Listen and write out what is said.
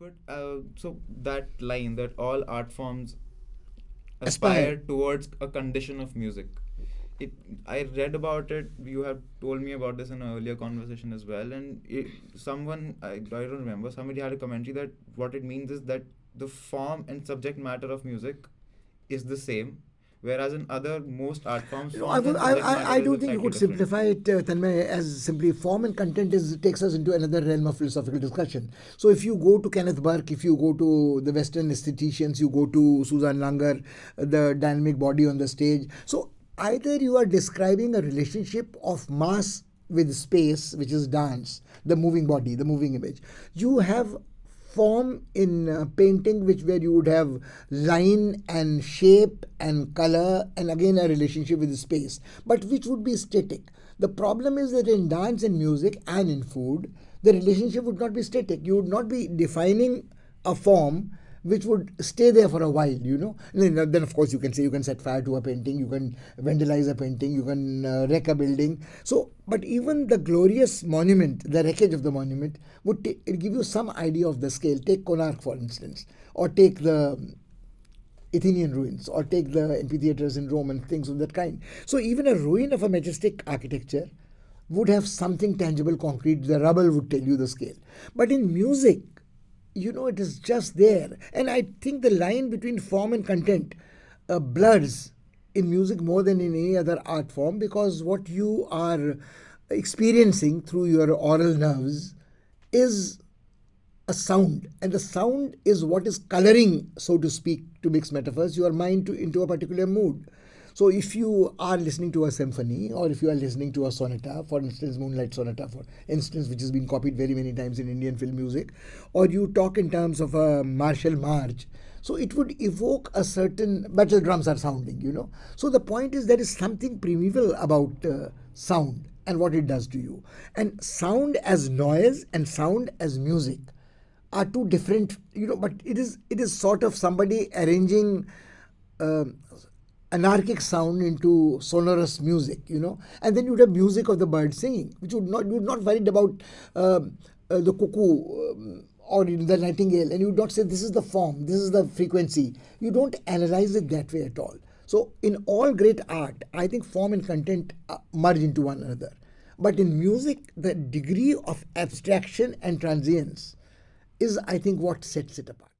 But so that line that all art forms Aspire. aspire towards a condition of music. It, I read about it. You have told me about this in an earlier conversation as well, and someone I don't remember. Somebody had a commentary that what it means is that the form and subject matter of music is the same, whereas in other most art forms, No, I, form would, and subject matter I is don't think you slightly could different. simplify it, Tanmay, as simply form and content takes us into another realm of philosophical discussion. So if you go to Kenneth Burke, if you go to the Western aestheticians, you go to Susan Langer, the dynamic body on the stage. So either you are describing a relationship of mass with space, which is dance, the moving body, the moving image. You have form in painting which where you would have line and shape and color and again a relationship with the space, but which would be static. The problem is that in dance and music and in food the relationship would not be static. You would not be defining a form which would stay there for a while, you know. And then of course you can say you can set fire to a painting, you can vandalize a painting, you can wreck a building. So, but even the glorious monument, the wreckage of the monument, would it give you some idea of the scale. Take Konark, for instance, or take the Athenian ruins, or take the amphitheaters in Rome and things of that kind. So even a ruin of a majestic architecture would have something tangible, concrete. The rubble would tell you the scale. But in music, you know, it is just there. And I think the line between form and content blurs in music more than in any other art form, because what you are experiencing through your oral nerves is a sound, and the sound is what is coloring, so to speak, to mix metaphors, your mind into a particular mood. So if you are listening to a symphony, or if you are listening to a sonata, for instance Moonlight Sonata, for instance, which has been copied very many times in Indian film music, or you talk in terms of a martial march, so it would evoke a certain, battle drums are sounding, you know. So the point is there is something primeval about sound and what it does to you. And sound as noise and sound as music are two different, you know, but it is sort of somebody arranging um anarchic sound into sonorous music, you know. And then you'd have music of the bird singing, which would not, you're not worried about the cuckoo or the nightingale, and you would not say this is the form, this is the frequency. You don't analyze it that way at all. So in all great art, I think form and content merge into one another. But in music, the degree of abstraction and transience is, I think, what sets it apart.